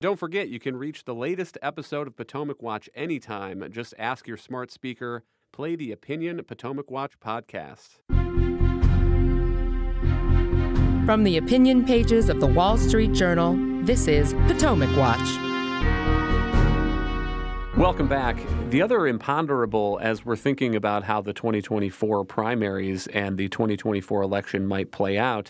Don't forget, you can reach the latest episode of Potomac Watch anytime. Just ask your smart speaker, play the Opinion Potomac Watch podcast. From the opinion pages of the Wall Street Journal, this is Potomac Watch. Welcome back. The other imponderable, as we're thinking about how the 2024 primaries and the 2024 election might play out,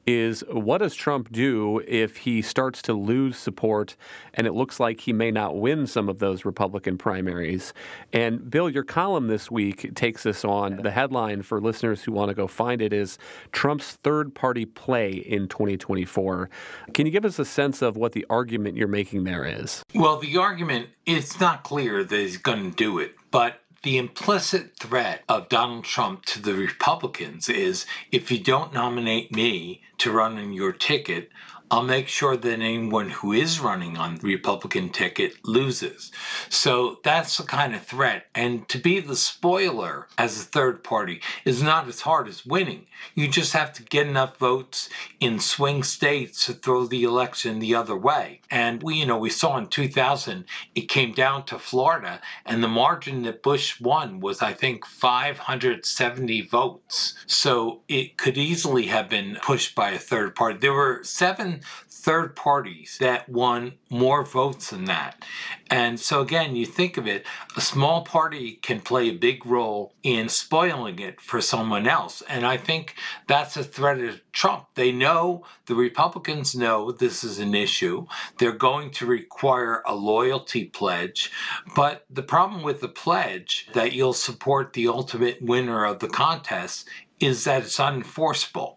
is what does Trump do if he starts to lose support and it looks like he may not win some of those Republican primaries? And Bill, your column this week takes us on. The headline for listeners who want to go find it is Trump's third-party play in 2024. Can you give us a sense of what the argument you're making there is? Well, the argument, it's not clear that he's going to do it, but the implicit threat of Donald Trump to the Republicans is, if you don't nominate me to run on your ticket, I'll make sure that anyone who is running on the Republican ticket loses. So that's the kind of threat. And to be the spoiler as a third party is not as hard as winning. You just have to get enough votes in swing states to throw the election the other way. And we saw in 2000, it came down to Florida, and the margin that Bush won was, I think, 570 votes. So it could easily have been pushed by a third party. There were 7 third parties that won more votes than that. And so again, you think of it, a small party can play a big role in spoiling it for someone else. And I think that's a threat of Trump. They know, the Republicans know this is an issue. They're going to require a loyalty pledge. But the problem with the pledge, that you'll support the ultimate winner of the contest, is that it's unenforceable.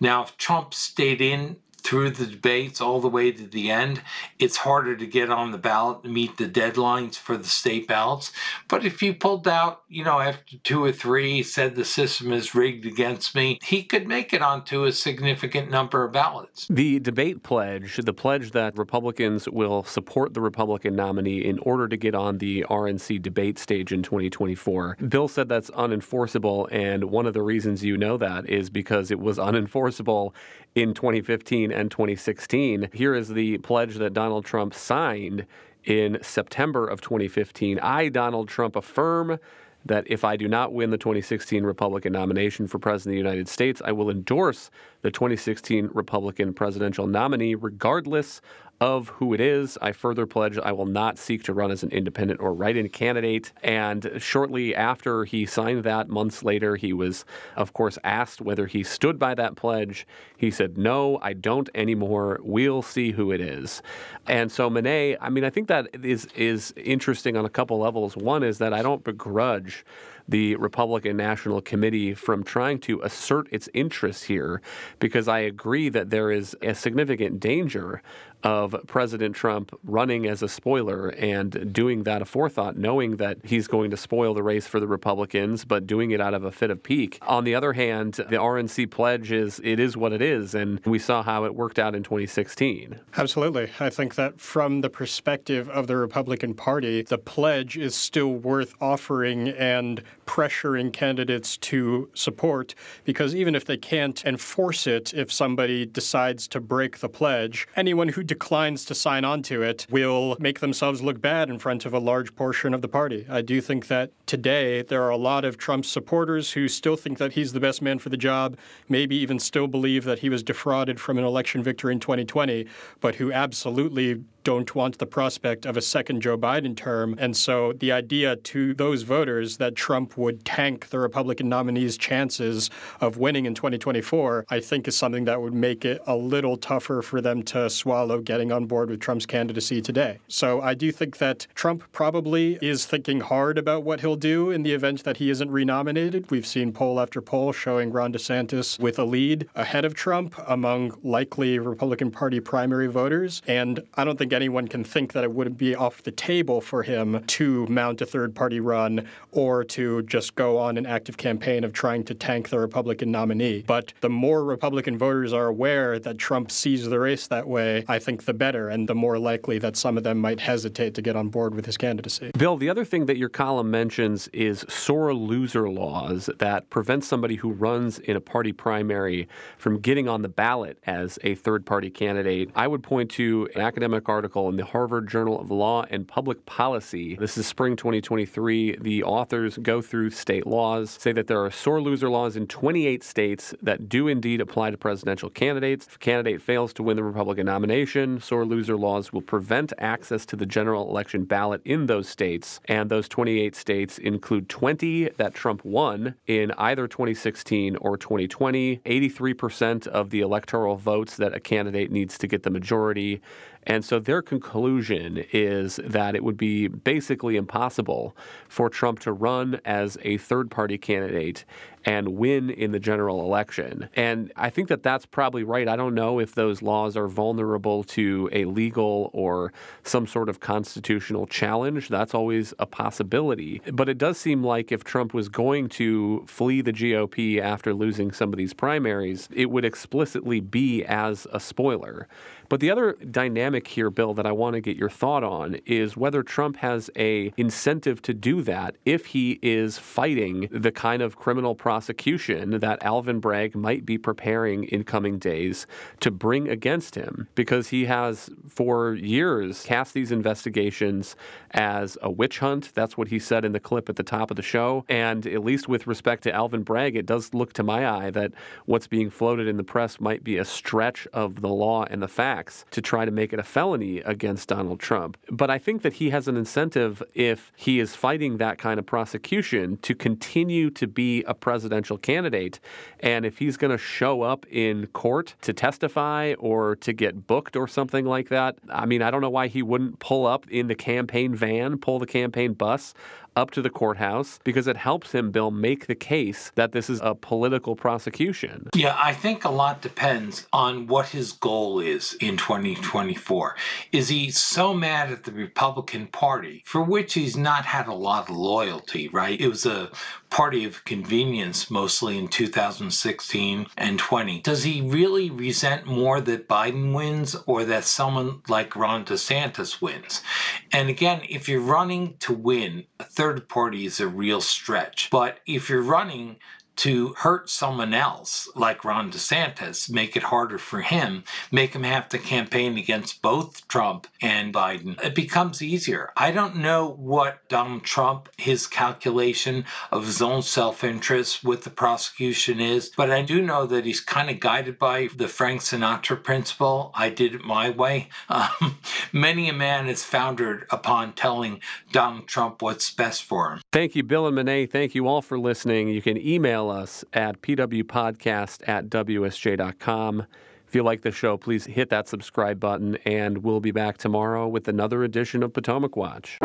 Now, if Trump stayed in through the debates all the way to the end, it's harder to get on the ballot and meet the deadlines for the state ballots. But if you pulled out, after 2 or 3, said the system is rigged against me, he could make it onto a significant number of ballots. The debate pledge, the pledge that Republicans will support the Republican nominee in order to get on the RNC debate stage in 2024. Bill said that's unenforceable, and one of the reasons you know that is because it was unenforceable in 2015 and 2016. Here is the pledge that Donald Trump signed in September of 2015. I, Donald Trump, affirm that if I do not win the 2016 Republican nomination for President of the United States, I will endorse the 2016 Republican presidential nominee regardless of who it is. I further pledge I will not seek to run as an independent or write-in candidate. And shortly after he signed that, months later, he was, of course, asked whether he stood by that pledge. He said, no, I don't anymore. We'll see who it is. And so Monet, I think that is interesting on a couple levels. One is that I don't begrudge the Republican National Committee from trying to assert its interests here, because I agree that there is a significant danger of President Trump running as a spoiler and doing that aforethought, knowing that he's going to spoil the race for the Republicans, but doing it out of a fit of pique. On the other hand, the RNC pledge is what it is, and we saw how it worked out in 2016. Absolutely. I think that from the perspective of the Republican Party, the pledge is still worth offering and pressuring candidates to support, because even if they can't enforce it, if somebody decides to break the pledge, anyone who declines to sign on to it will make themselves look bad in front of a large portion of the party. I do think that today there are a lot of Trump supporters who still think that he's the best man for the job, maybe even still believe that he was defrauded from an election victory in 2020, but who absolutely don't want the prospect of a second Joe Biden term. And so the idea to those voters that Trump would tank the Republican nominee's chances of winning in 2024, I think is something that would make it a little tougher for them to swallow getting on board with Trump's candidacy today. So I do think that Trump probably is thinking hard about what he'll do in the event that he isn't renominated. We've seen poll after poll showing Ron DeSantis with a lead ahead of Trump among likely Republican Party primary voters. And I don't think anyone can think that it wouldn't be off the table for him to mount a third-party run or to just go on an active campaign of trying to tank the Republican nominee. But the more Republican voters are aware that Trump sees the race that way, I think the better, and the more likely that some of them might hesitate to get on board with his candidacy. Bill, the other thing that your column mentions is sore loser laws that prevent somebody who runs in a party primary from getting on the ballot as a third-party candidate. I would point to an academic article article in the Harvard Journal of Law and Public Policy. This is spring 2023. The authors go through state laws, say that there are sore loser laws in 28 states that do indeed apply to presidential candidates. If a candidate fails to win the Republican nomination, sore loser laws will prevent access to the general election ballot in those states. And those 28 states include 20 that Trump won in either 2016 or 2020, 83% of the electoral votes that a candidate needs to get the majority. And so their conclusion is that it would be basically impossible for Trump to run as a third-party candidate and win in the general election. And I think that that's probably right. I don't know if those laws are vulnerable to a legal or some sort of constitutional challenge. That's always a possibility. But it does seem like if Trump was going to flee the GOP after losing some of these primaries, it would explicitly be as a spoiler. But the other dynamic here, Bill, that I want to get your thought on is whether Trump has an incentive to do that if he is fighting the kind of criminal prosecution that Alvin Bragg might be preparing in coming days to bring against him, because he has for years cast these investigations as a witch hunt. That's what he said in the clip at the top of the show. And at least with respect to Alvin Bragg, it does look to my eye that what's being floated in the press might be a stretch of the law and the facts to try to make it a felony against Donald Trump. But I think that he has an incentive, if he is fighting that kind of prosecution, to continue to be a presidential candidate. And if he's going to show up in court to testify or to get booked or something like that, I mean, I don't know why he wouldn't pull up in the campaign van, pull the campaign bus up to the courthouse, because it helps him, Bill, make the case that this is a political prosecution. Yeah, I think a lot depends on what his goal is in 2024. Is he so mad at the Republican Party, for which he's not had a lot of loyalty, right? It was a party of convenience mostly in 2016 and 20. Does he really resent more that Biden wins or that someone like Ron DeSantis wins? And again, if you're running to win, a third party is a real stretch. But if you're running to hurt someone else, like Ron DeSantis, make it harder for him, make him have to campaign against both Trump and Biden, it becomes easier. I don't know what Donald Trump, his calculation of his own self-interest with the prosecution is, but I do know that he's kind of guided by the Frank Sinatra principle, I did it my way. Many a man is founded upon telling Donald Trump what's best for him. Thank you, Bill and Monet. Thank you all for listening. You can email us at pwpodcast@wsj.com. If you like the show, please hit that subscribe button, and we'll be back tomorrow with another edition of Potomac Watch.